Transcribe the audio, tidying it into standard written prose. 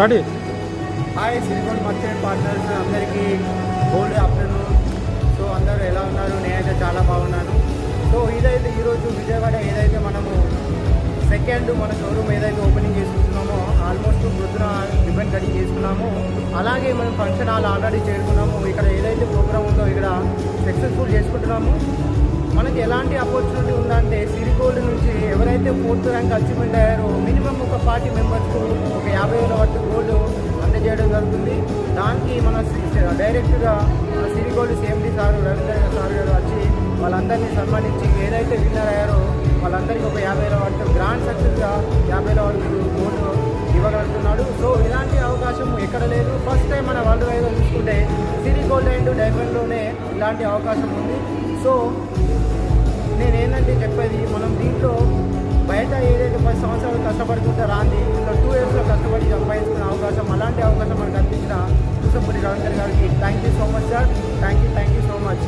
Start. Hi సిరిగోల్డ్ merchant partners అందరికీ gold afternoon. So అందరూ ఎలా ఉన్నారు? నేనైతే చాలా బాగున్నాను. సో ఇదైతే ఈరోజు విజయవాడ ఏదైతే మనము సెకండ్ మన షోరూమ్ ఏదైతే ఓపెనింగ్ చేసుకుంటున్నామో ఆల్మోస్ట్ పొద్దున రిబన్ కటింగ్ చేసుకున్నాము. అలాగే మనం ఫంక్షన్ హాల్ ఆల్రెడీ చేరుకున్నాము. ఇక్కడ ఏదైతే ప్రోగ్రామ్ ఉందో ఇక్కడ సక్సెస్ఫుల్ చేసుకుంటున్నాము. మనకి ఎలాంటి ఆపర్చునిటీ ఉందంటే సిరిగోల్డ్ నుంచి ఎవరైతే 4th ర్యాంక్ అచీవ్మెంట్ అయ్యారో మినిమం ఒక 40 మెంబర్స్కు ఒక 50,000 వరకు గోల్డ్ అందజేయడం జరుగుతుంది. దానికి మన డైరెక్ట్గా మన సిరిగోల్డ్ సిఎండి సారు రవీంద్ర సార్ గారు వచ్చి వాళ్ళందరినీ సన్మానించి ఏదైతే విన్నర్ అయ్యారో వాళ్ళందరికీ ఒక 50,000 వరకు గ్రాండ్ సక్సెస్గా 50,000 వరకు గోల్డ్ ఇవ్వగలుగుతున్నాడు. సో ఇలాంటి అవకాశం ఎక్కడ లేదు. ఫస్ట్ టైం మన వరల్డ్ వైడ్గా చూసుకుంటే సిరిగోల్డ్ అండ్ డైమండ్లోనే ఇలాంటి అవకాశం ఉంది. సో నేనేంటంటే చెప్పేది మనం దీంట్లో బయట ఏదైతే 10 సంవత్సరాలు కష్టపడుతుంటే రాంది ఇంట్లో 2 ఇయర్స్లో కష్టపడి సంపాదించుకునే అవకాశం అలాంటి అవకాశం మనకు కల్పించిన కూసంపూడి రవీంద్ర గారికి thank you so much sir. Thank you so much.